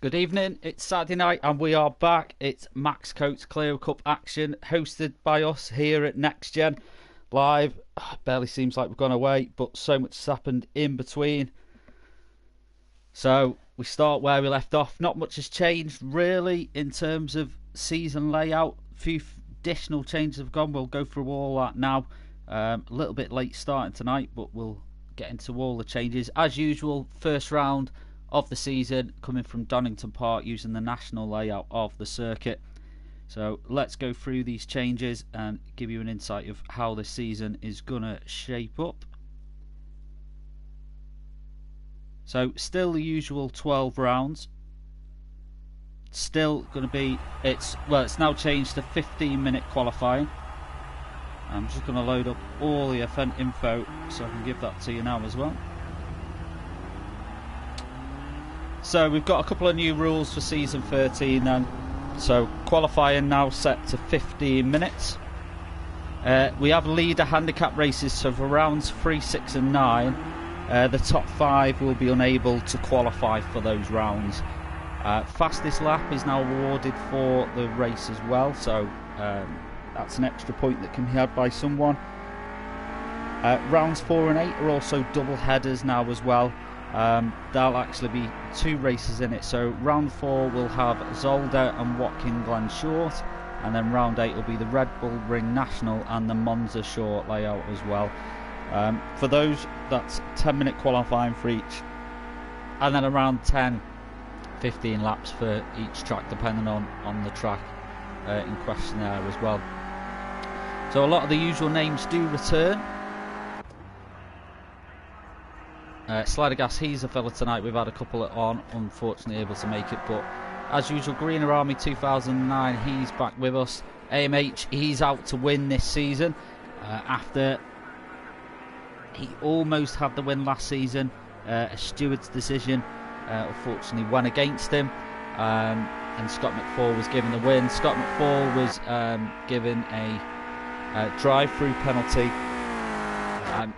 Good evening, it's Saturday night and we are back. It's Max Coates Clio Cup action hosted by us here at NXTGEN live. Barely seems like we've gone away, but so much has happened in between. So we start where we left off. Not much has changed really in terms of season layout. A few additional changes have gone. We'll go through all that now. A little bit late starting tonight, but we'll get into all the changes. As usual, first round of the season coming from Donington Park using the national layout of the circuit. So let's go through these changes and give you an insight of how this season is gonna shape up. So still the usual 12 rounds. Still going to be, it's now changed to 15-minute qualifying. I'm just going to load up all the event info so I can give that to you now as well. So we've got a couple of new rules for season 13 then. So qualifying now set to 15 minutes. We have leader handicap races, so for rounds 3, 6 and 9 the top 5 will be unable to qualify for those rounds. Fastest lap is now awarded for the race as well, so that's an extra point that can be had by someone. Rounds 4 and 8 are also double headers now as well. There'll actually be 2 races in it, so round 4 will have Zolder and Watkin Glen Short, and then round 8 will be the Red Bull Ring National and the Monza Short layout as well. For those, that's 10-minute qualifying for each, and then around 10-15 laps for each track depending on the track in question there as well. So a lot of the usual names do return. Slider Gas, he's a fella tonight. We've had a couple on, unfortunately able to make it, but as usual, Greener Army 2009, he's back with us. AMH, he's out to win this season after he almost had the win last season. A steward's decision unfortunately went against him, and Scott McFall was given the win. Scott McFall was given a drive-through penalty.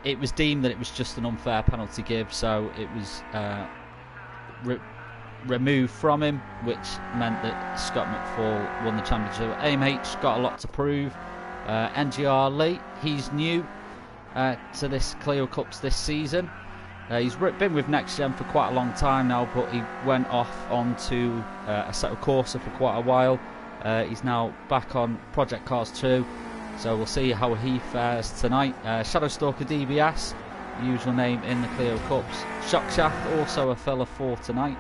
It was deemed that it was just an unfair penalty give, so it was removed from him, which meant that Scott McFall won the championship. AMH got a lot to prove. NGR Lee, he's new to this Clio Cups this season. He's been with NXTGEN for quite a long time now, but he went off onto a set of Corsa for quite a while. He's now back on Project Cars 2. So we'll see how he fares tonight. Shadowstalker DBS, usual name in the Clio Cups. Shockshaft, also a filler for tonight.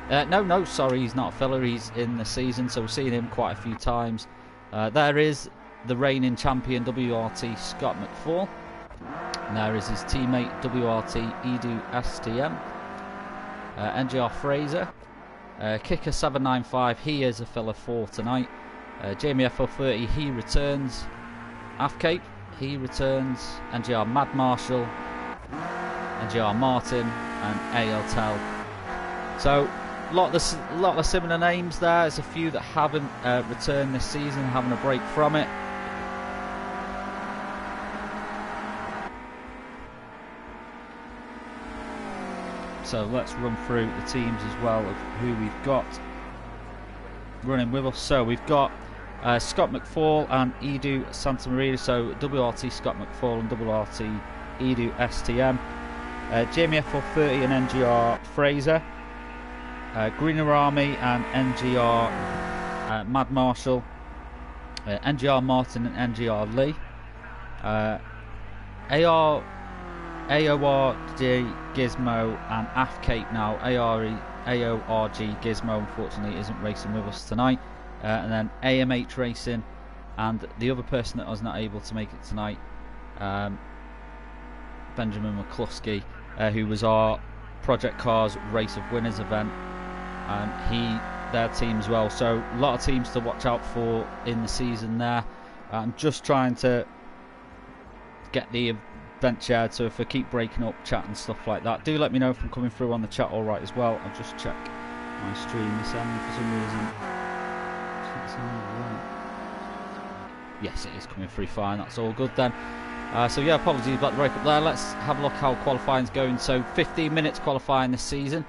No, sorry, he's not a filler, he's in the season, so we've seen him quite a few times. There is the reigning champion WRT Scott McFall. And there is his teammate WRT Edu STM. NGR Fraser. Kicker 795, he is a filler for tonight. Jamie FL30, he returns. Afcape, he returns. NGR Mad Marshall, NGR Martin, and AL Tell. So a lot of similar names there. There's a few that haven't returned this season, having a break from it. So let's run through the teams as well of who we've got running with us. So we've got Scott McFall and Edu Santa Maria, so WRT Scott McFall and WRT Edu STM. Jamie FL30 and NGR Fraser. Greener Army and NGR Mad Marshall. NGR Martin and NGR Lee. AORG Gizmo and Afcape now. AORG Gizmo unfortunately isn't racing with us tonight. And then AMH Racing and the other person that was not able to make it tonight, Benjamin McCluskey, who was our Project Cars Race of Winners event, and their team as well. So a lot of teams to watch out for in the season there. I'm just trying to get the event shared, so if I keep breaking up chat and stuff like that, do let me know if I'm coming through on the chat alright as well. I'll just check my stream this end for some reason. Yes, it is coming through fine, that's all good then. So yeah, apologies about the break up there. Let's have a look how qualifying's going. So 15 minutes qualifying this season.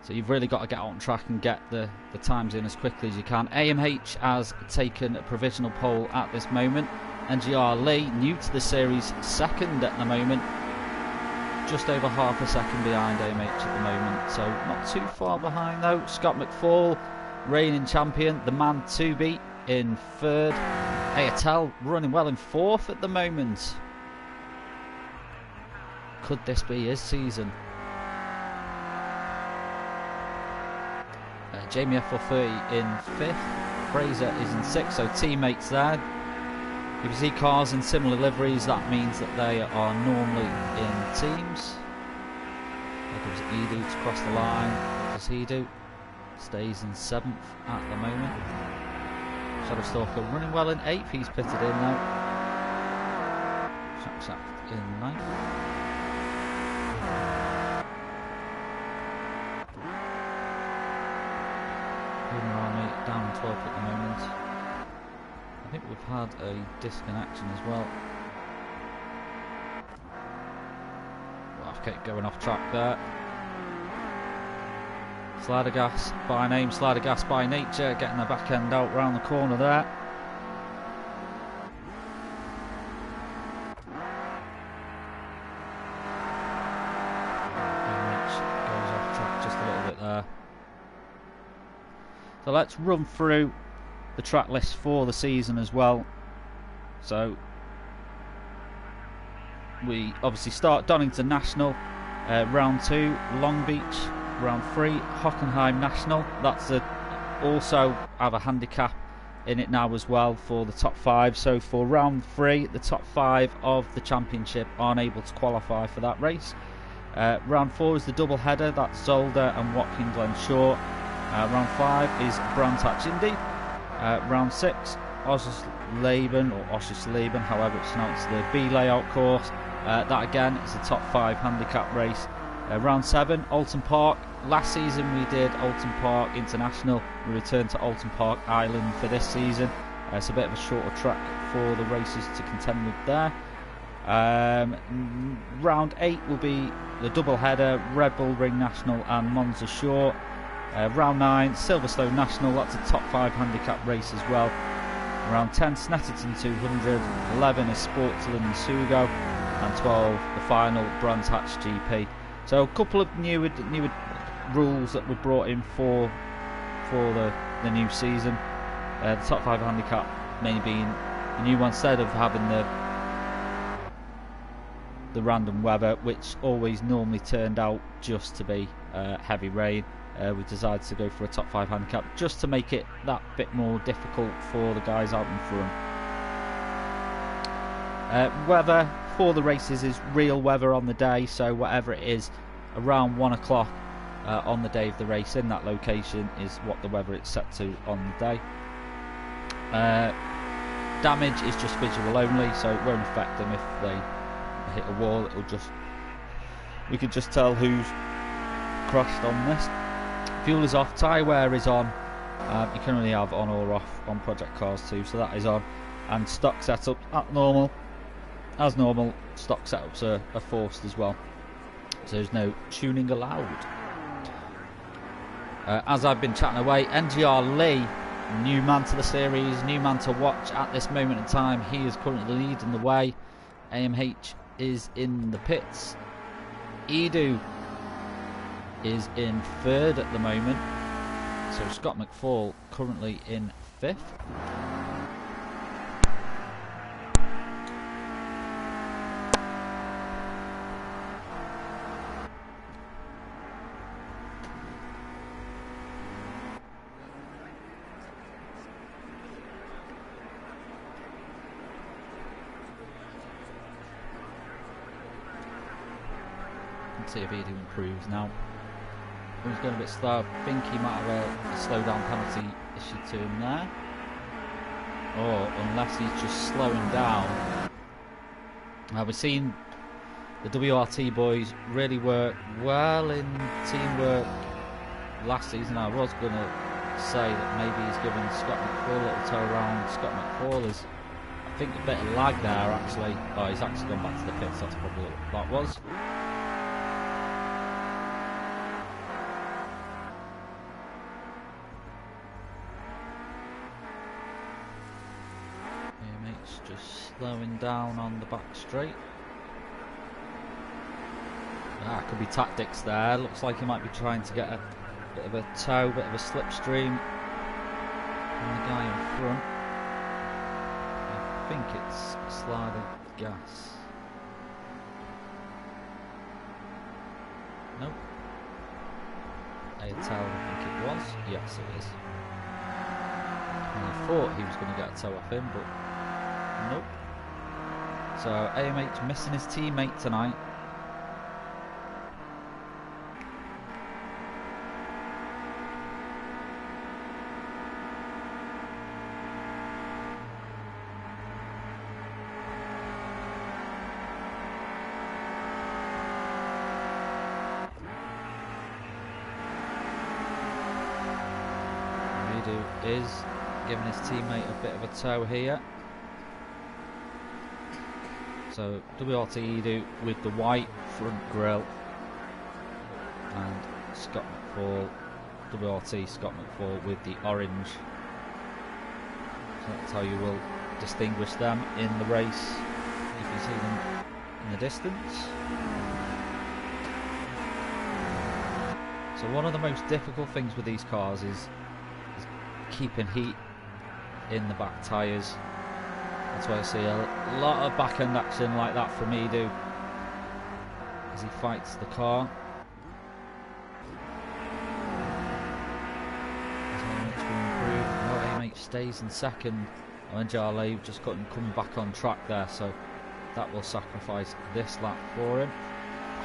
So you've really got to get on track and get the times in as quickly as you can. AMH has taken a provisional pole at this moment. NGR Lee, new to the series, second at the moment. Just over half a second behind AMH at the moment. So not too far behind though. Scott McFall, reigning champion. The man to beat in third. Ayatel running well in fourth at the moment. Could this be his season? Jamie F430 in fifth. Fraser is in sixth, so teammates there. If you see cars in similar liveries, that means that they are normally in teams. There goes Edu to cross the line. What does he do? Stays in seventh at the moment. Shadowstalker running well in eighth. He's pitted in now. Shacksack in ninth. Down in 12th at the moment. I think we've had a disconnection as well. Okay, going off track there. Slider Gas by name, Slider Gas by nature, getting the back end out round the corner there. Goes off track just a little bit there. So let's run through the track list for the season as well. So we obviously start Donington National, round 2, Long Beach, round 3, Hockenheim National. That's also have a handicap in it now as well for the top 5. So for round 3, the top 5 of the championship aren't able to qualify for that race. Round 4 is the double header. That's Zolder and Watkin Glen Short. Round 5 is Brandtach Indy. Round 6, Oschersleben, or Oschersleben, however it's pronounced, the B layout course. That again is a top 5 handicap race. Round 7, Alton Park. Last season we did Alton Park International. We returned to Alton Park Island for this season. It's a bit of a shorter track for the races to contend with there. Round 8 will be the double header, Red Bull Ring National and Monza Short. Round 9, Silverstone National, that's a top 5 handicap race as well. Round 10, Snetterton 200, 11 is Sportsland and Sugo, and 12, the final, Brands Hatch GP. So a couple of newer rules that were brought in for the new season. The top 5 handicap mainly being the new one, instead of having the random weather, which always normally turned out just to be heavy rain. We decided to go for a top 5 handicap just to make it that bit more difficult for the guys out in front. Weather for the races is real weather on the day, so whatever it is around 1 o'clock on the day of the race in that location is what the weather is set to on the day. Damage is just visual only, so it won't affect them if they hit a wall. We could just tell who's crashed on this. Fuel is off, tyre wear is on. You can only have on or off on Project Cars too, so that is on. And stock setup as normal. Stock setups are forced as well, so there's no tuning allowed. As I've been chatting away, NGR Lee, new man to the series, new man to watch at this moment in time. He is currently leading the way. AMH is in the pits. Edu is in third at the moment, so Scott McFall currently in fifth. Let's see if Edu improves now. He's going a bit slow. I think he might have a slow down penalty issued to him there. Or unless he's just slowing down. We've seen the WRT boys really work well in teamwork last season. I was going to say that maybe he's given Scott McFall a little toe around. Scott McFall is, I think, a bit of lag there actually. Oh, he's actually gone back to the pits. That's probably what that was. just slowing down on the back straight. Could be tactics there. Looks like he might be trying to get a bit of a tow, bit of a slipstream on the guy in front. I think it's sliding gas. Nope. Airtel, I think it was. Yes, it is. And I thought he was going to get a tow off him, but nope. So AMH missing his teammate tonight. Is giving his teammate a bit of a tow here. So WRT Edu with the white front grille, and Scott McFall, WRT Scott McFall with the orange. So that's how you will distinguish them in the race if you see them in the distance. So one of the most difficult things with these cars is keeping heat in the back tyres. That's why I see a lot of back end action like that from Edu as he fights the car. AMH stays in second. NJRLA just got him coming back on track there, so that will sacrifice this lap for him.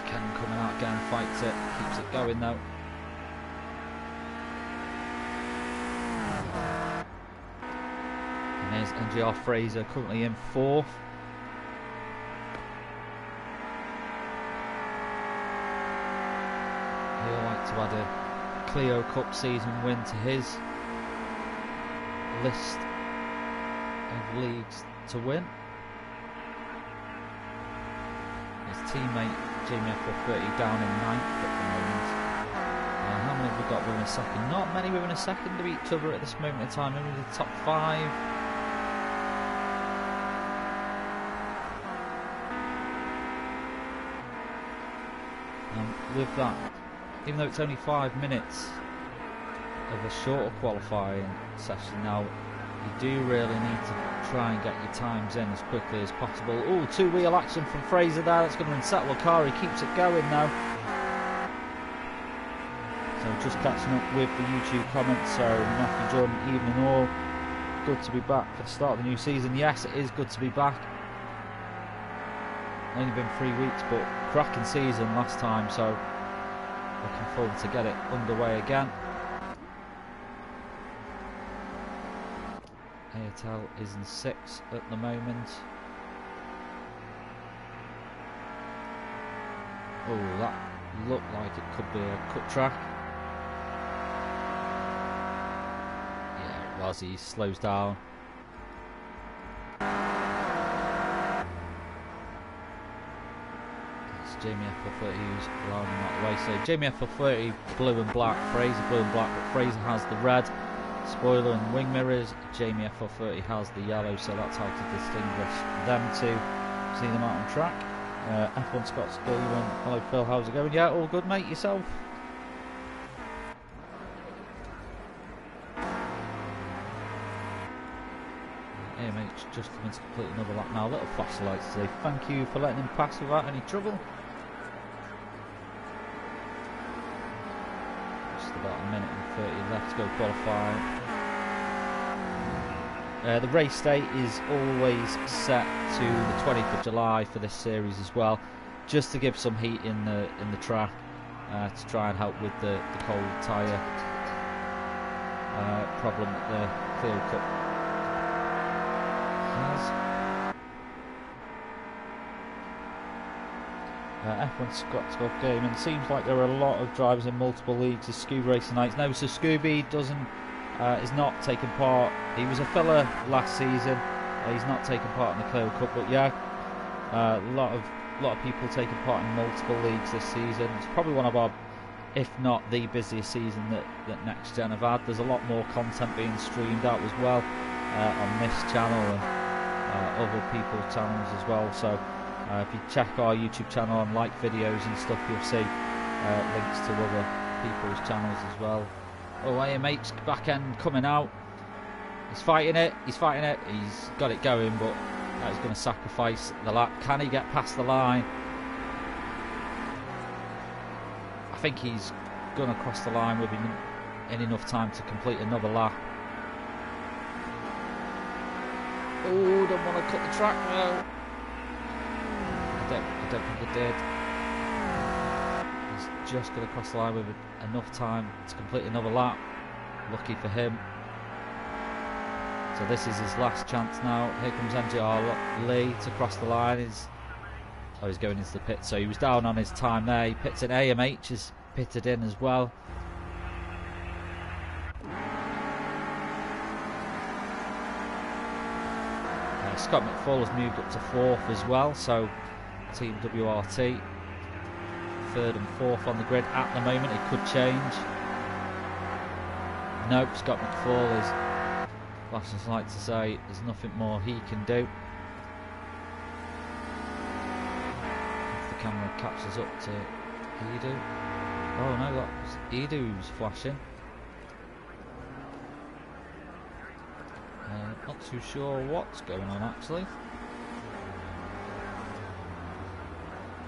Ken coming out again, fights it, keeps it going though. There's NGR Fraser currently in fourth. He'll like to add a Clio Cup season win to his list of leagues to win. His teammate Jamie F30 down in ninth at the moment. How many have we got within a second? Not many within a second of each other at this moment in time. Maybe the top 5. With that, even though it's only 5 minutes of a shorter qualifying session now, you do really need to try and get your times in as quickly as possible. Oh, two-wheel action from Fraser there. That's going to unsettle the car. He keeps it going now. So just catching up with the YouTube comments. So Matthew Jordan, evening all. Good to be back for the start of the new season. Yes, it is good to be back. Only been 3 weeks, but cracking season last time, so looking forward to get it underway again. Airtel is in 6th at the moment. Oh, that looked like it could be a cut track. Yeah, it was. He slows down. Jamie F30 who's allowing him out of the way. So Jamie F30 blue and black, Fraser blue and black, but Fraser has the red spoiler and wing mirrors. Jamie F30 has the yellow, so that's how to distinguish them two. See them out on track. F1 Scott Scullion, hello Phil, how's it going? Yeah, all good mate, yourself? AMH just coming to complete another lap now. Little flash lights today. Thank you for letting him pass without any trouble. About a minute and 30 left to go qualifying. The race date is always set to the 20th of July for this series as well, just to give some heat in the track, to try and help with the cold tyre problem that the Clio Cup has. F1 Scott's Golf Gaming. Seems like there are a lot of drivers in multiple leagues as Scooby Racing Nights. No, so Scooby is not taking part. He was a filler last season. He's not taking part in the Clio Cup, but yeah, a lot of people taking part in multiple leagues this season. It's probably one of our, if not the busiest season that NXTGEN have had. There's a lot more content being streamed out as well on this channel, and other people's channels as well. So if you check our YouTube channel and like videos and stuff, you'll see links to other people's channels as well. Oh, AMH back end coming out. He's fighting it. He's got it going, but he's going to sacrifice the lap. Can he get past the line? I think he's going to cross the line with him in enough time to complete another lap. Oh, don't want to cut the track now. I don't think he did. He's just going to cross the line with enough time to complete another lap. Lucky for him. So this is his last chance now. Here comes NGR Lee to cross the line. He's going into the pit. So he was down on his time there. He pits in. AMH is pitted in as well. Scott McFall has moved up to 4th as well. So Team WRT 3rd and 4th on the grid at the moment. It could change. Nope, Scott McFall is, Flashers like to say, there's nothing more he can do. If the camera catches up to Edu. Oh no, that was Edu's flashing. Not too sure what's going on actually.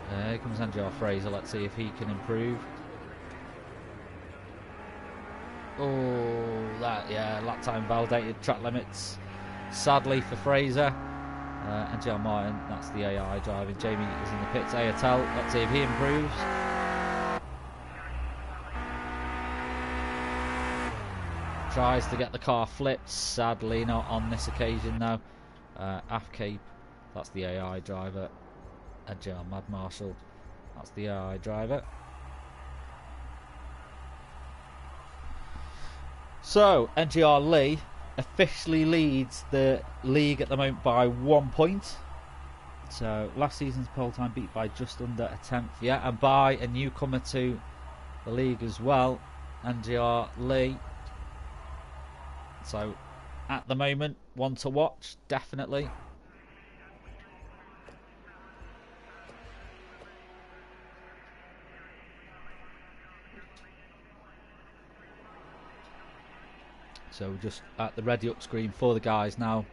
Here comes NGR Fraser. Let's see if he can improve. Oh, lap time validated, track limits. Sadly for Fraser. NGR Martin, that's the AI driving. Jamie is in the pits. Ayatel, let's see if he improves. Tries to get the car flipped. Sadly, not on this occasion though. Afcape, that's the AI driver. NGR Mad Marshall, that's the AI driver. So NGR Lee officially leads the league at the moment by 1 point. So last season's pole time beat by just under a tenth, and by a newcomer to the league as well, NGR Lee. So at the moment, one to watch, definitely. So just at the ready up screen for the guys now.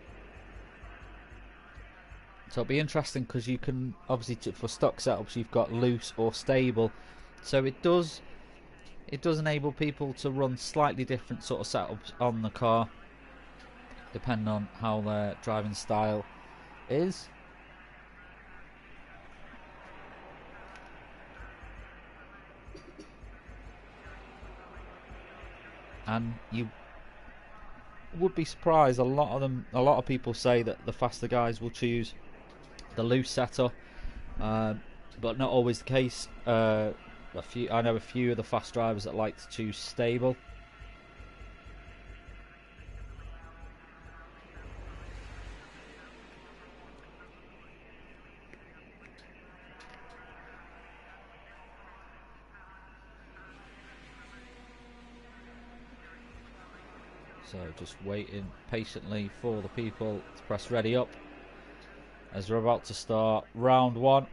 So it'll be interesting because you can obviously for stock setups you've got loose or stable. So it does enable people to run slightly different sort of setups on the car, depending on how their driving style is. And you would be surprised, a lot of people say that the faster guys will choose the loose setup, but not always the case. I know a few of the fast drivers that like to choose stable. So just waiting patiently for the people to press ready up as we're about to start round 1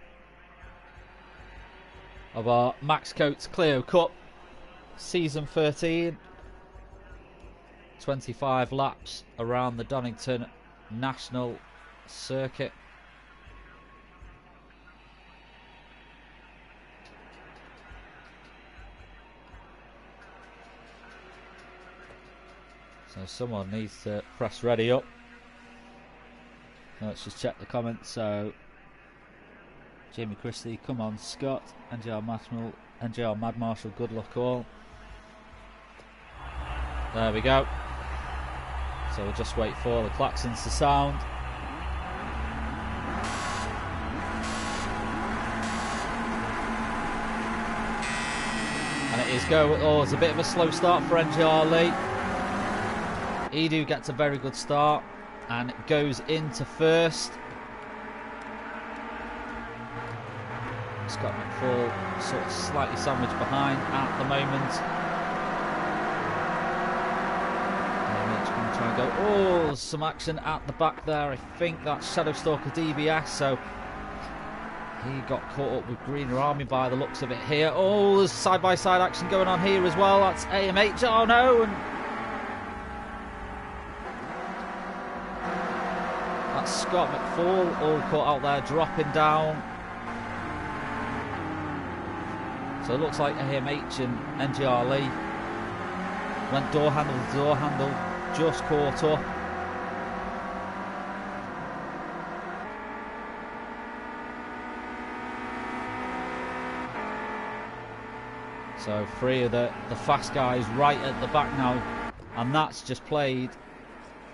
of our Max Coates Clio Cup season 13. 25 laps around the Donington National Circuit. So someone needs to press ready up. Let's just check the comments. So Jamie Christie, come on Scott, NGR Mad Marshall, good luck all. There we go. So we'll just wait for the klaxons to sound. And it is go. Oh, it's a bit of a slow start for NGR Lee. Edu gets a very good start and goes into first. Scott McFall sort of slightly sandwiched behind at the moment. try and go. Oh, there's some action at the back there. I think that's Shadow Stalker DBS. So he got caught up with Greener Army by the looks of it here. Oh, there's side-by-side action going on here as well. That's AMH. Oh no! And that's Scott McFall all caught out there, dropping down. So it looks like AMH and NGR Lee went door handle to door handle, just caught up. So 3 of the fast guys right at the back now, and that's just played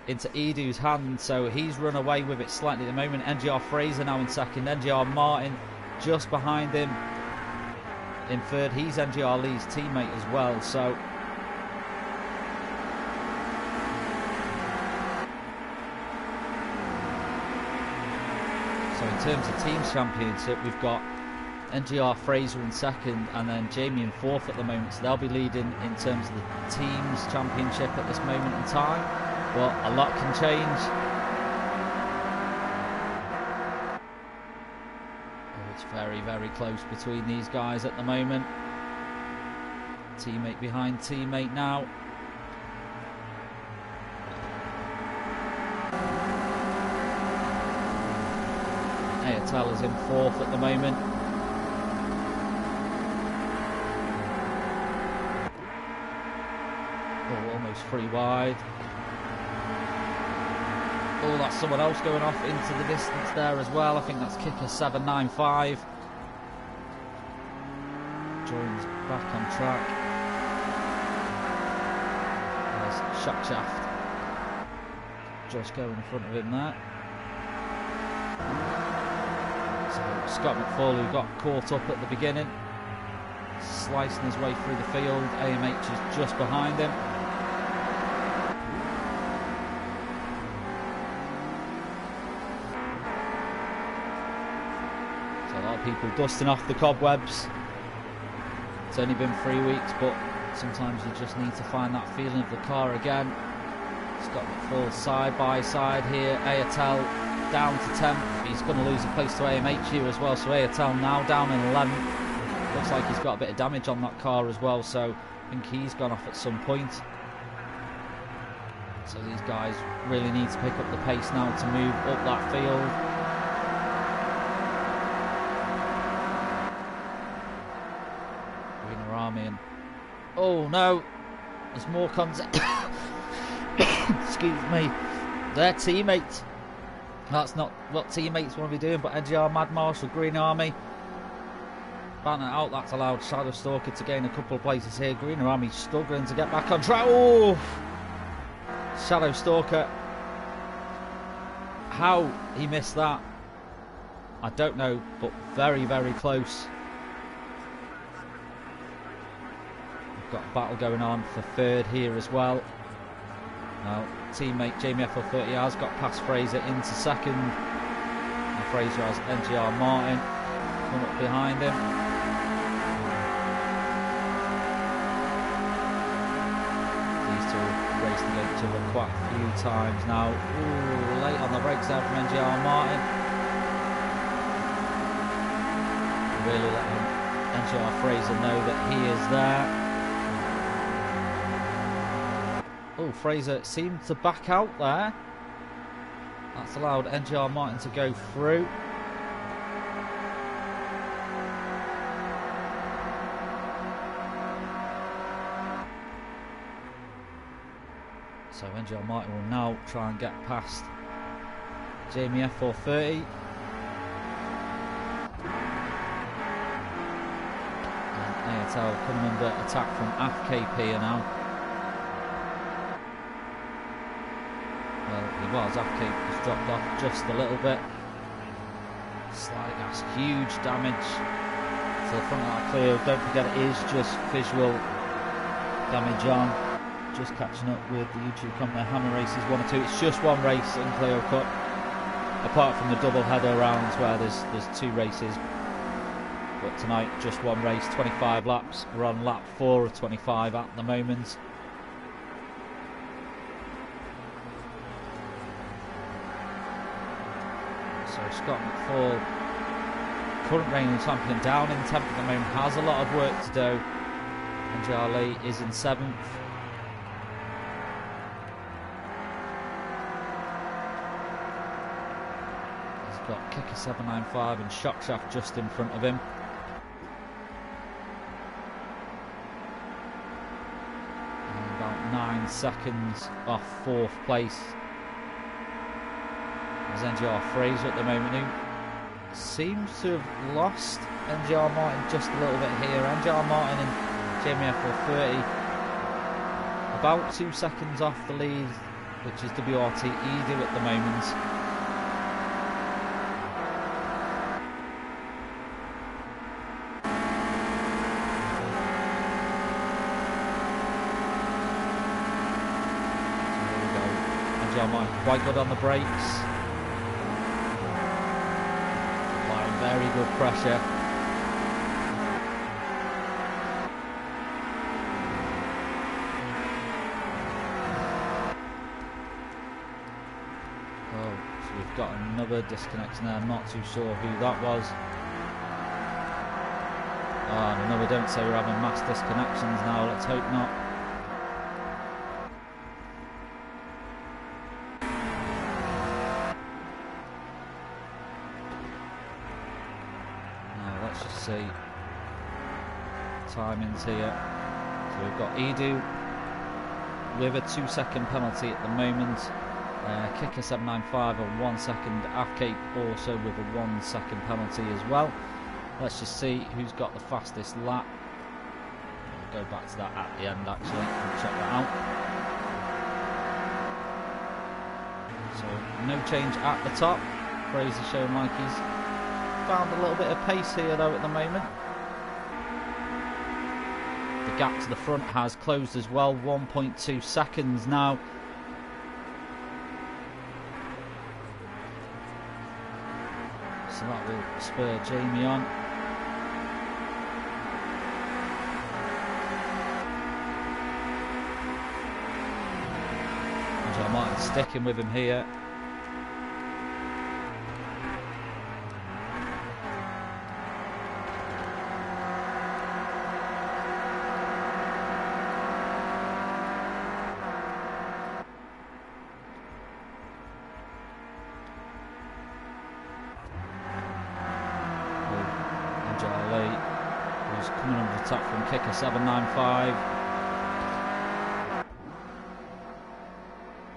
into Edu's hand, so he's run away with it slightly at the moment. NGR Fraser now in second, NGR Martin just behind him in third. He's NGR Lee's teammate as well, so in terms of teams championship, we've got NGR Fraser in second and then Jamie in fourth at the moment, so they'll be leading in terms of the teams championship at this moment in time, but a lot can change. Oh, it's very, very close between these guys at the moment. Teammate behind teammate now. Ayatel is in fourth at the moment. Oh, almost 3 wide. Oh, that's someone else going off into the distance there as well. I think that's kicker 795. Joins back on track. There's Shaft just going in front of him there. So Scott McFall, who got caught up at the beginning, slicing his way through the field. AMH is just behind him. So a lot of people dusting off the cobwebs. It's only been 3 weeks, but sometimes you just need to find that feeling of the car again. Scott McFall side by side here. Ayatel down to 10th. He's going to lose a place to AMH here as well, so Ayatel now down in 11th. Looks like he's got a bit of damage on that car as well, so I think he's gone off at some point. So these guys really need to pick up the pace now to move up that field. Greener Army and... oh no! There's more contact. Excuse me. Their teammates. That's not what teammates want to be doing, but NGR Mad Marshall, Green Army. Banner out, that's allowed Shadow Stalker to gain a couple of places here. Greener Army struggling to get back on track. Oh! Shadow Stalker. How he missed that, I don't know, but very, very close. We've got a battle going on for third here as well. Now, teammate Jamie FL30 has got past Fraser into second. And Fraser has NGR Martin coming up behind him. These two have raced against each other quite a few times now. Ooh, late on the brakes there from NGR Martin. Really letting NGR Fraser know that he is there. Oh, Fraser seemed to back out there. That's allowed NGR Martin to go through. So NGR Martin will now try and get past Jamie F430. And ATL coming under attack from AFKP now. Well, he was. AFKP has dropped off just a little bit. Slight gas, huge damage to the front of that Clio. Don't forget it is just visual damage on. Just catching up with the YouTube comment there. Hammer races 1 or 2. It's just one race in Clio Cup, apart from the double header rounds where there's 2 races. But tonight just one race, 25 laps. We're on lap 4 of 25 at the moment. Scott McFall, current reigning champion, down in 10th at the moment, has a lot of work to do. NGR Lee is in 7th. He's got Kicker 795 and Shockshaft just in front of him. And about 9 seconds off 4th place. There's NGR Fraser at the moment, who seems to have lost NGR Martin just a little bit here. NGR Martin and Jamie F430 about 2 seconds off the lead, which is WRT Edu at the moment. So here we go. NGR Martin quite good on the brakes. Very good pressure. Oh, so we've got another disconnection there. I'm not too sure who that was. Oh, no, we don't say we're having mass disconnections now. Let's hope not. See timings here. So we've got Edu with a 2-second penalty at the moment. Kicker 795 a 1 second. Afcape also with a 1 second penalty as well. Let's just see who's got the fastest lap. We'll go back to that at the end actually and check that out. So no change at the top. Fraser showing like he's found a little bit of pace here though at the moment. The gap to the front has closed as well, 1.2 seconds now. So that will spur Jamie on. Joe Martin sticking with him here. Who's coming under attack from Kicker 795.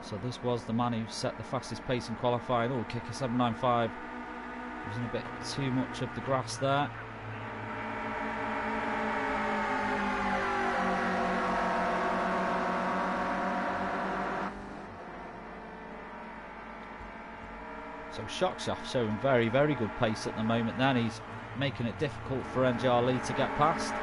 So this was the man who set the fastest pace in qualifying. Oh, Kicker 795 using a bit too much of the grass there. So Shockshaft showing very, very good pace at the moment then. He's making it difficult for NGR Lee to get past.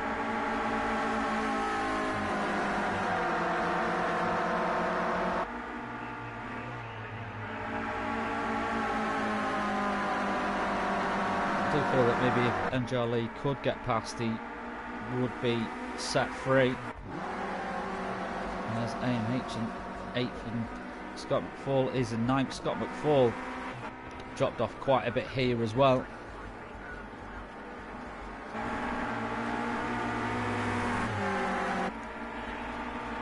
I do feel that maybe if NGR Lee could get past, he would be set free. And there's AMH in 8th and Scott McFall is in 9th. Scott McFall dropped off quite a bit here as well.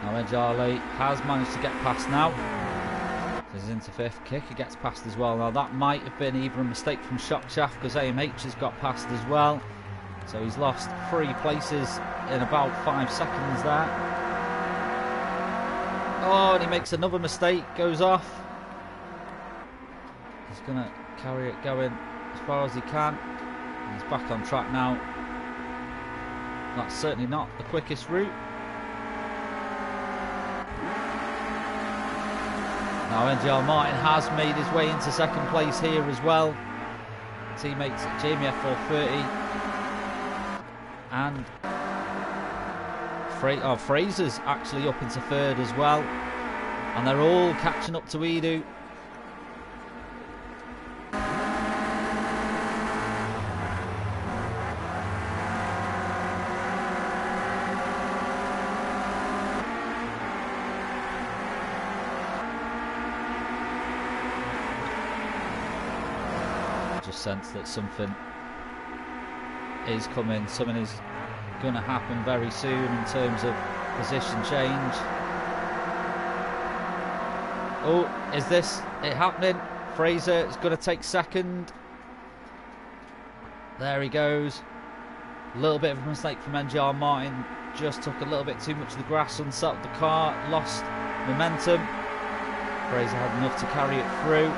Now NGR Lee has managed to get past now. He's into 5th. Kicker gets past as well. Now that might have been either a mistake from Shockshaft because AMH has got past as well. So he's lost 3 places in about 5 seconds there. Oh, and he makes another mistake, goes off. He's going to carry it going as far as he can. And he's back on track now. That's certainly not the quickest route. Now NGR Martin has made his way into 2nd place here as well. Teammates Jamie F430 and Fraser's actually up into 3rd as well. And they're all catching up to Edu. just sense that something is coming. Something is going to happen very soon in terms of position change. Oh, is this it happening? Fraser is going to take second. There he goes. A little bit of a mistake from NGR Martin. Just took a little bit too much of the grass, unsettled the car, lost momentum. Fraser had enough to carry it through,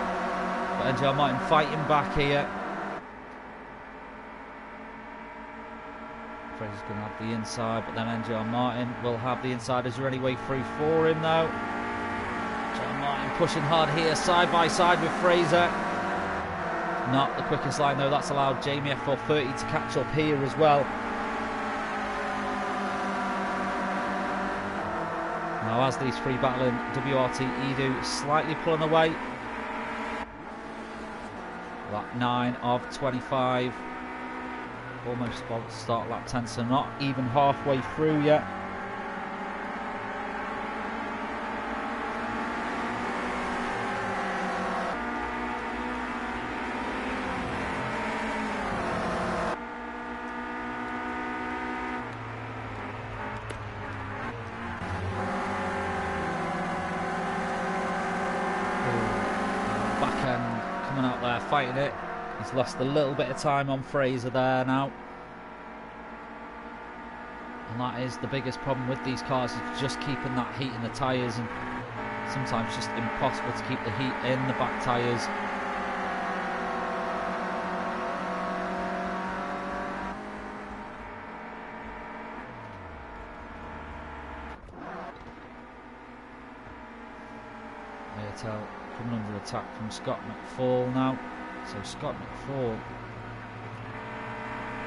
but NGR Martin fighting back here. Fraser's going to have the inside, but then NGR Martin will have the inside. Is there any way through for him though? NGR Martin pushing hard here, side by side with Fraser. Not the quickest line though. That's allowed Jamie F430 to catch up here as well. Now as these three battling, WRT Edu slightly pulling away. Lap 9 of 25. Almost about to start lap 10, so not even halfway through yet. Back end coming out there fighting it. He's lost a little bit of time on Fraser there now. And that is the biggest problem with these cars, is just keeping that heat in the tyres, and sometimes just impossible to keep the heat in the back tyres. Airtel coming under attack from Scott McFall now. So Scott McFall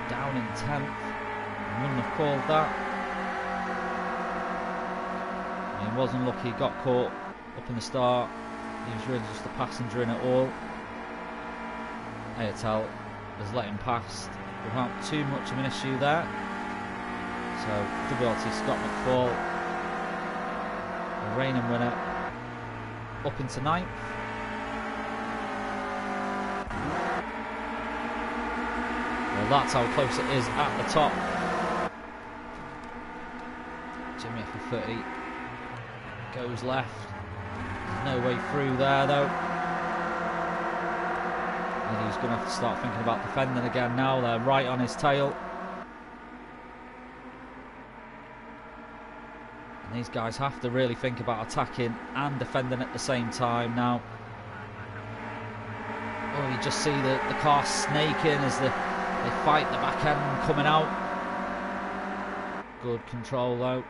down in 10th. Wouldn't have called that. He wasn't lucky, he got caught up in the start. He was really just a passenger in it all. Airtel has let him past without too much of an issue there. So WRT Scott McFall, the reigning winner, up into 9th. Well, that's how close it is at the top. Jimmy F30 goes left. There's no way through there though. And he's going to have to start thinking about defending again now. They're right on his tail. And these guys have to really think about attacking and defending at the same time now. Oh, you just see the car snaking as they fight the back end coming out. Good control though.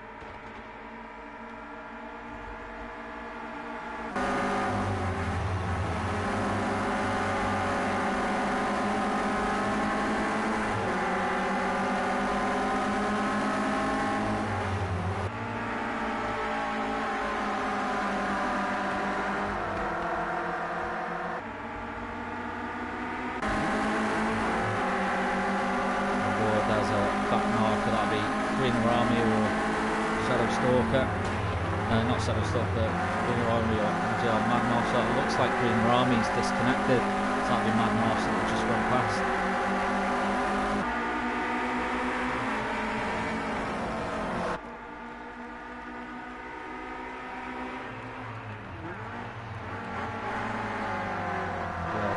Not Shadow Stalker, Green Army or NGR Mad Marshal. It looks like Green Army's disconnected. So that'll be Mad Marshal that just went past.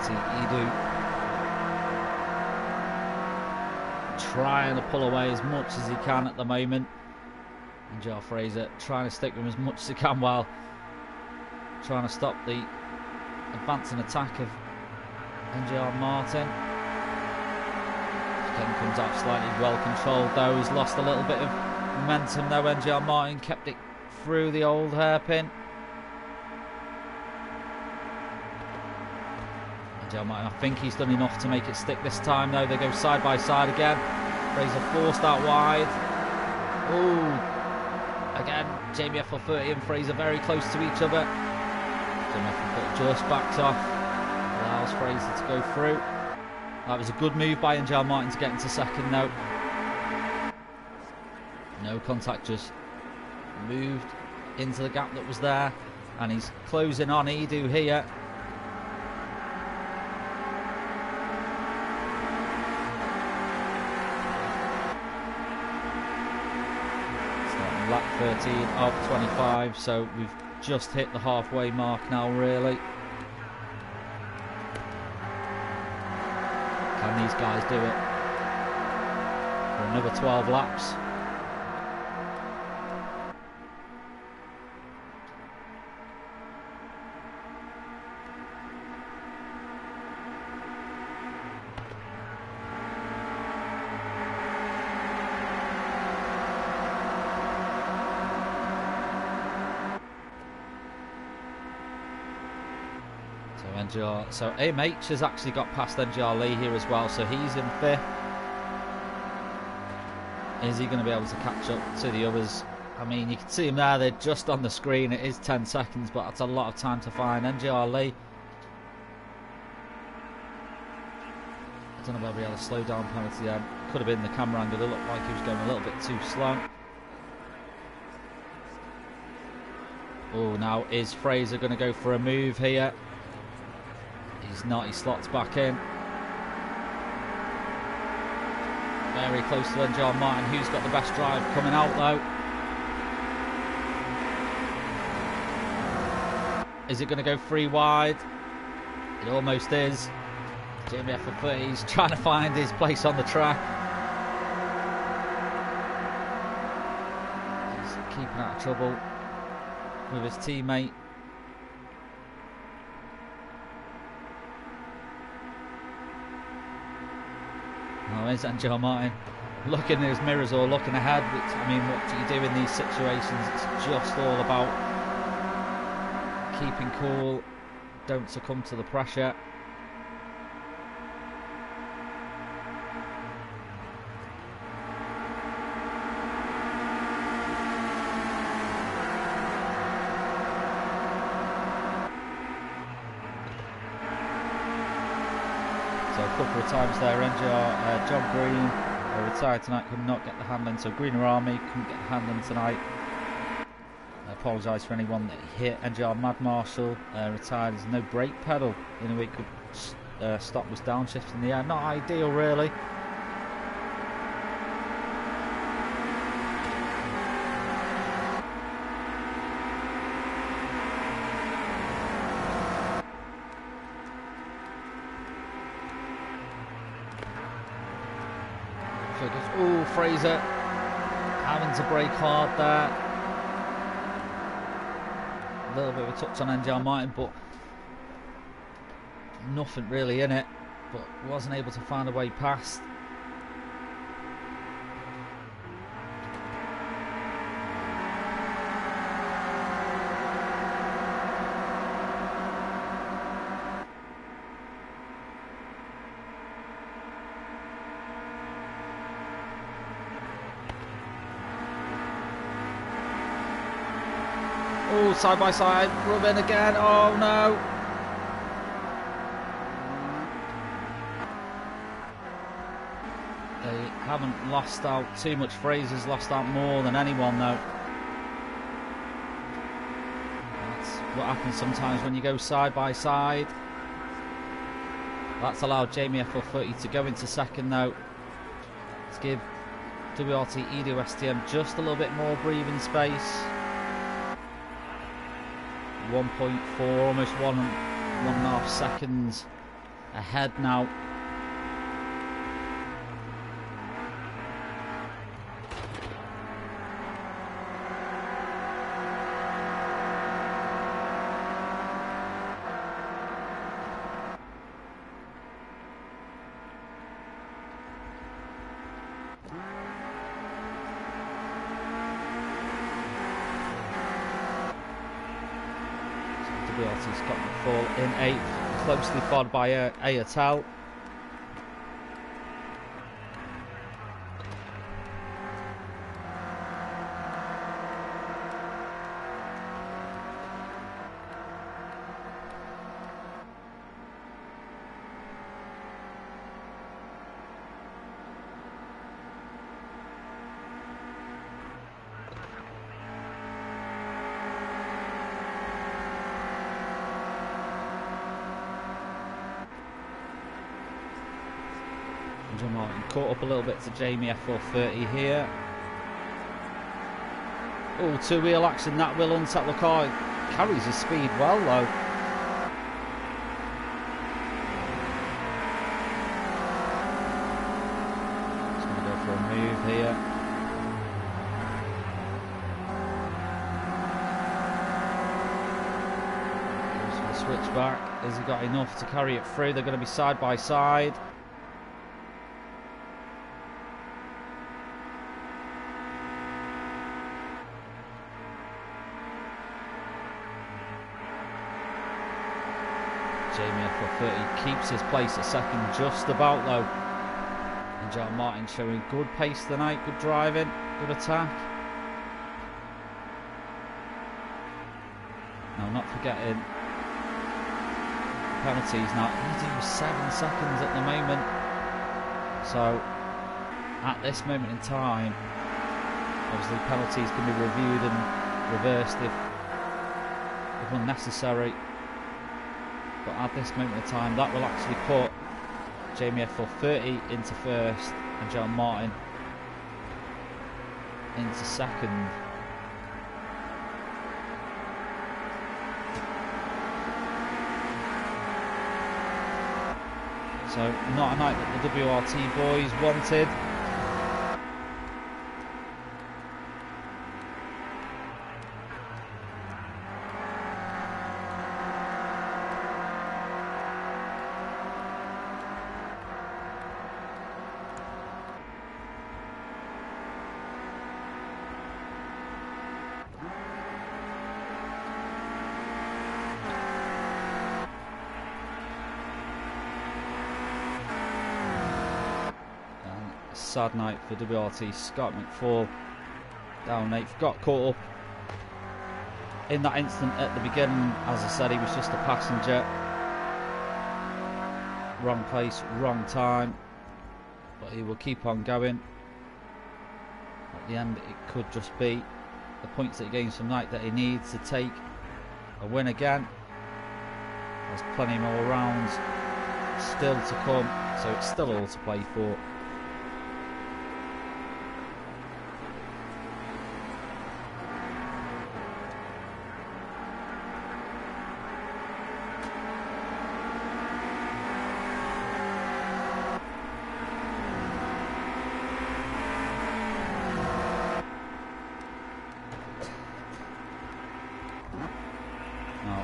Edu trying to pull away as much as he can at the moment. And Joe Fraser trying to stick with him as much as he can while trying to stop the advancing attack of NGR Martin. Ken comes out slightly well controlled though. He's lost a little bit of momentum though. NGR Martin kept it through the old hairpin. NGR Martin, I think he's done enough to make it stick this time though. They go side by side again. Fraser forced out wide. Ooh. Again, Jamie F30 and Fraser very close to each other. Jamie F30 just backs off, allows Fraser to go through. That was a good move by NGR Martin to get into second though. No contact, just moved into the gap that was there, and he's closing on Edu here. lap 13 of 25, so we've just hit the halfway mark now, really. Can these guys do it for another 12 laps? So AMH has actually got past NGR Lee here as well, so he's in 5th. Is he going to be able to catch up to the others? I mean, you can see him there, they're just on the screen. It is 10 seconds, but that's a lot of time to find. NGR Lee, I don't know whether he had a slow down penalty there. Could have been the camera angle. It looked like he was going a little bit too slow. Oh, now is Fraser going to go for a move here? He's not, he slots back in. Very close to NGR Martin, who's got the best drive coming out though. Is it going to go 3 wide? It almost is. Jamie F30, he's trying to find his place on the track. He's keeping out of trouble with his teammate. Oh, there's NGR Martin looking at his mirrors or looking ahead, which, I mean, what do you do in these situations? It's just all about keeping cool, don't succumb to the pressure. So a couple of times there, NGR, John Green, retired tonight, could not get the handling. So Greener Army couldn't get the handling tonight. I apologise for anyone that hit. NGR Mad Marshall, retired. There's no brake pedal in a week. Could stop was downshift in the air. Not ideal, really. Oh, Fraser having to brake hard there. A little bit of a touch on NGR Martin, but nothing really in it. But wasn't able to find a way past. Oh, side by side, rub in again. Oh no. They haven't lost out too much. Fraser's lost out more than anyone though. That's what happens sometimes when you go side by side. That's allowed Jamie FL30 to go into second though. Let's give WRT Edo STM just a little bit more breathing space. 1.4, almost 1.5 seconds ahead now. WRT's got the fall in 8th, closely followed by Ayatel. John Martin caught up a little bit to Jamie F430 here. Oh, two-wheel action, that will untap the car. Carries his speed well though. Just going to go for a move here. Goes for the switchback. Has he got enough to carry it through? They're going to be side by side. Jamie F30 keeps his place at second just about though. And John Martin showing good pace tonight, good driving, good attack. Now not forgetting penalties now. He was 7 seconds at the moment. So at this moment in time, obviously penalties can be reviewed and reversed if unnecessary. But at this moment in time, that will actually put Jamie F30 into first and John Martin into second. So not a night that the WRT boys wanted. Sad night for WRT. Scott McFall down 8th, got caught up in that instant at the beginning. As I said, he was just a passenger. Wrong place, wrong time, but he will keep on going. At the end, it could just be the points that he gains from night that he needs to take a win again. There's plenty more rounds still to come, so it's still all to play for.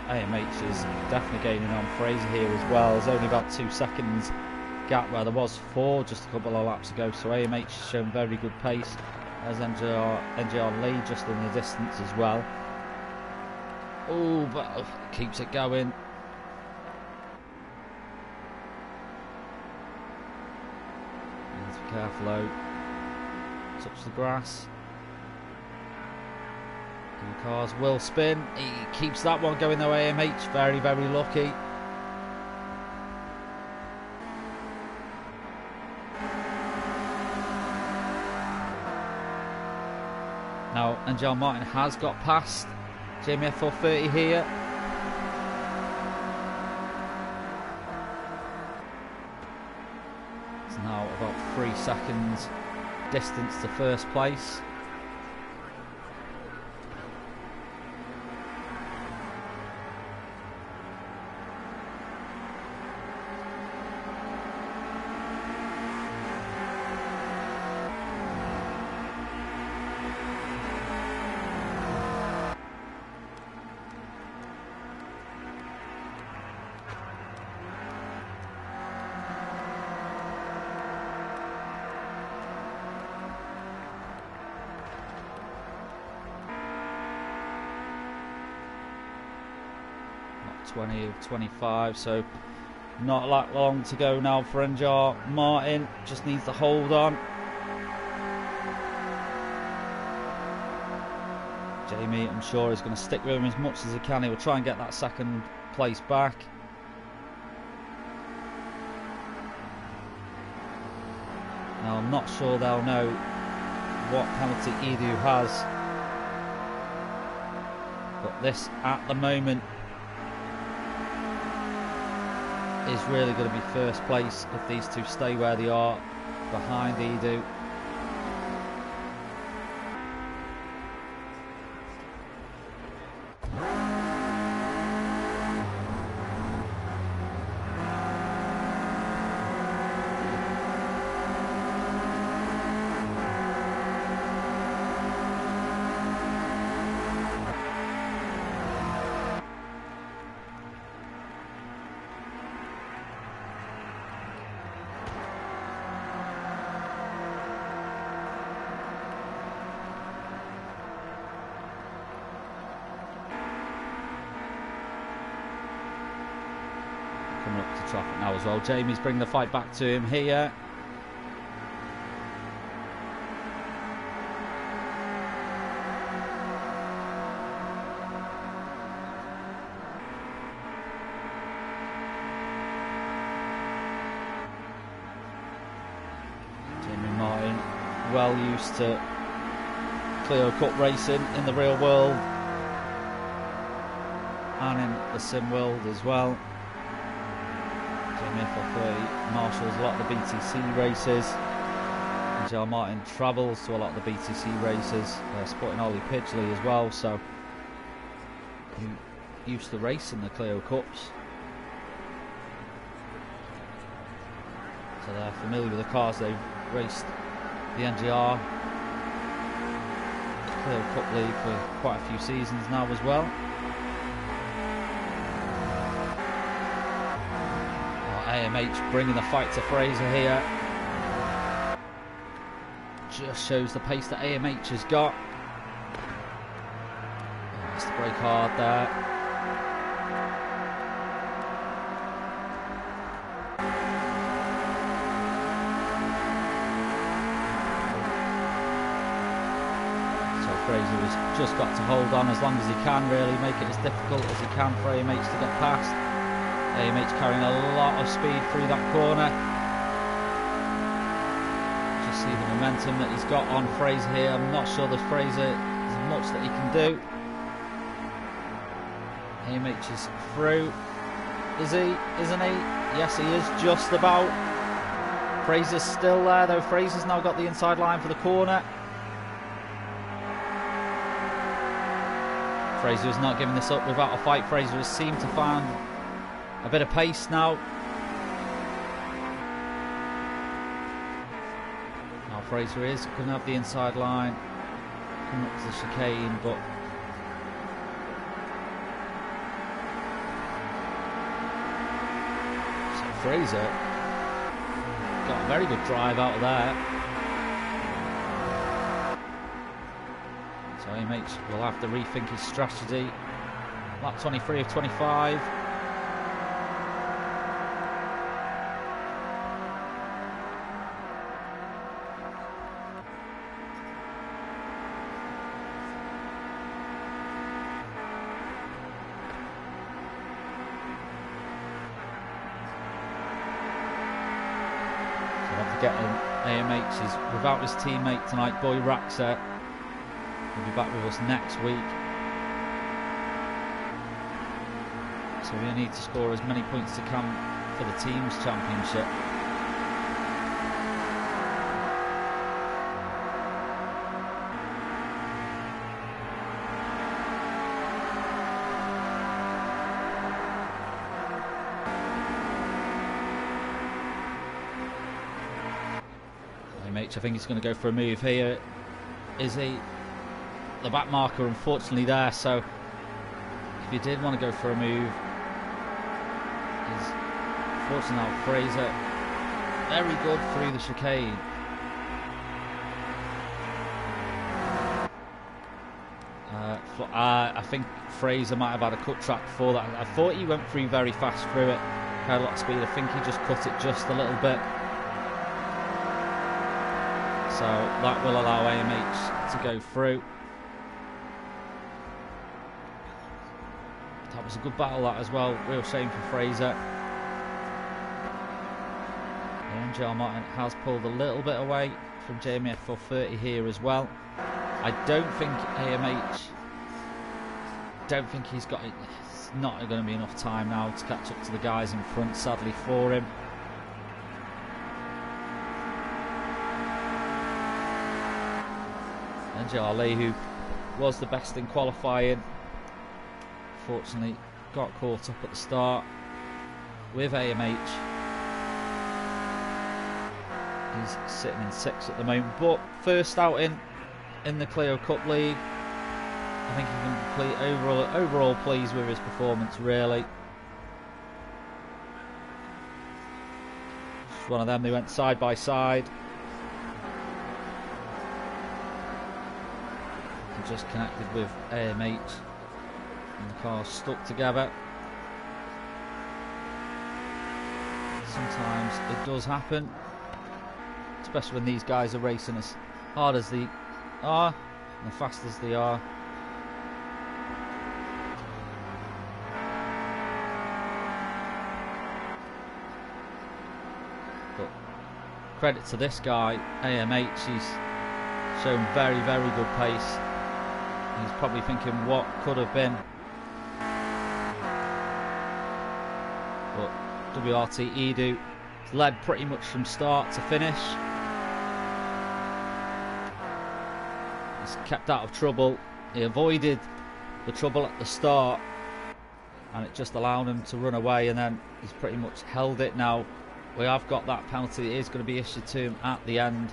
AMH is definitely gaining on Fraser here as well. There's only about 2 seconds gap where there was 4 just a couple of laps ago, so AMH has shown very good pace. There's NGR Lee just in the distance as well. Oh, but keeps it going. Need to be careful though. Touch the grass. The cars will spin. He keeps that one going though, AMH. Very, very lucky. Now, and John Martin has got past Jamie F30 here. It's now about 3 seconds distance to first place. Not 20 of 25, so not that long to go now for NGR. Martin just needs to hold on. Jamie, I'm sure, is going to stick with him as much as he can. He will try and get that second place back. Now, I'm not sure they'll know what penalty Edu has, but this, at the moment, is really going to be first place if these two stay where they are behind Edu. coming up to traffic now as well. Jamie's bringing the fight back to him here. Jamie Martin, well used to Clio Cup racing in the real world and in the sim world as well. Jamie FL30 marshals a lot of the BTC races. And Joe Martin travels to a lot of the BTC races, supporting Ollie Pidgley as well, so he used to race in the Clio Cups. So they're familiar with the cars. They've raced the NGR Clio Cup League for quite a few seasons now as well. AMH bringing the fight to Fraser here. Just shows the pace that AMH has got. Has to brake hard there. So Fraser has just got to hold on as long as he can, really make it as difficult as he can for AMH to get past. AMH carrying a lot of speed through that corner. Just see the momentum that he's got on Fraser here. I'm not sure that Fraser there's much that he can do. AMH is through. Is he? Isn't he? Yes, he is, just about. Fraser's still there though. Fraser's now got the inside line for the corner. Fraser is not giving this up without a fight. Fraser has seemed to find a bit of pace now. Now Fraser is going to have the inside line coming up to the chicane, but so Fraser got a very good drive out of there. So AMH will have to rethink his strategy. Lap 23 of 25. Getting AMH is without his teammate tonight, Boy Raxer. He'll be back with us next week. So we need to score as many points as we can for the team's championship. I think he's going to go for a move here. Is he? The back marker unfortunately there, so if you did want to go for a move, is fortunately now Fraser very good through the chicane. I think Fraser might have had a cut track before that. I thought he went through very fast through it, had a lot of speed. I think he just cut it just a little bit. So that will allow AMH to go through. That was a good battle that as well. Real shame for Fraser. And Joe Martin has pulled a little bit away from Jamie FL30 here as well. I don't think AMH, he's got it. It's not going to be enough time now to catch up to the guys in front, sadly for him. And Jarley, who was the best in qualifying, fortunately got caught up at the start with AMH. He's sitting in 6th at the moment, but first outing in the Clio Cup League. I think he can complete overall pleased with his performance, really. Just one of them, they went side by side. Just connected with AMH and the cars stuck together. sometimes it does happen, especially when these guys are racing as hard as they are and as fast as they are. But credit to this guy, AMH, he's shown very, very good pace. He's probably thinking what could have been. But WRT Edu led pretty much from start to finish. He's kept out of trouble. He avoided the trouble at the start, and it just allowed him to run away, and then he's pretty much held it now. We have got that penalty that is going to be issued to him at the end.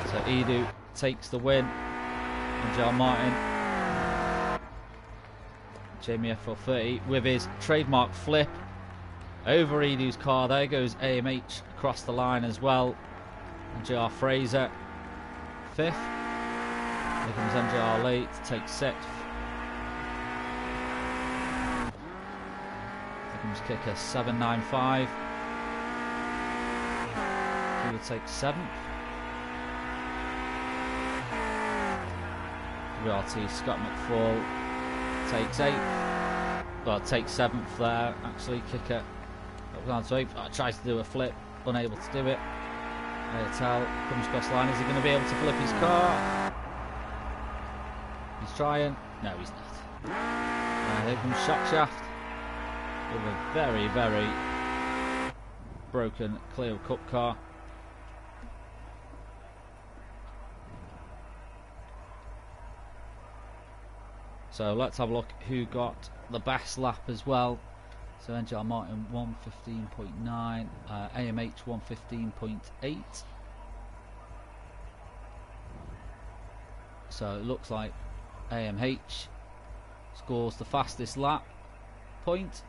So Edu takes the win, and John Martin, Jamie FL30 with his trademark flip over Edu's car. There goes AMH across the line as well, and JR Fraser 5th. Here comes NJR Lee to take 6th. Here comes kicker 795. He will take 7th. WRT Scott McFall takes 8th. Well, takes 7th there, actually. Kicker up down to 8th. Tries to do a flip, unable to do it. Airtel comes across the line. Is he going to be able to flip his car? He's trying. No, he's not. Here comes Shock Shaft with a very, very broken Clio Cup car. So let's have a look who got the best lap as well. So NJR Martin 1:15.9, AMH 1:15.8. So it looks like AMH scores the fastest lap point.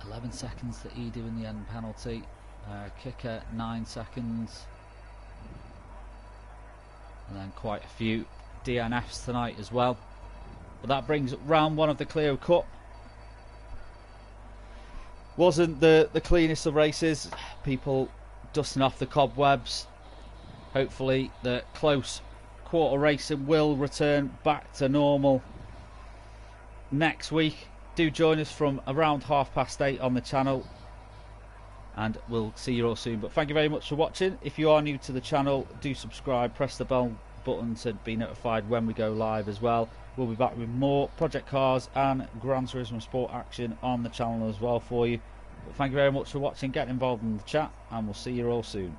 11 seconds to Edu in the end penalty. Kicker 9 seconds. And then quite a few DNFs tonight as well. But that brings round 1 of the Clio Cup. Wasn't the cleanest of races. People dusting off the cobwebs. Hopefully the close quarter racing will return back to normal next week. Do join us from around 8:30 on the channel, and we'll see you all soon. But thank you very much for watching. If you are new to the channel, do subscribe, press the bell button to be notified when we go live as well. We'll be back with more Project Cars and Gran Turismo Sport action on the channel as well for you. But thank you very much for watching, getting involved in the chat, and we'll see you all soon.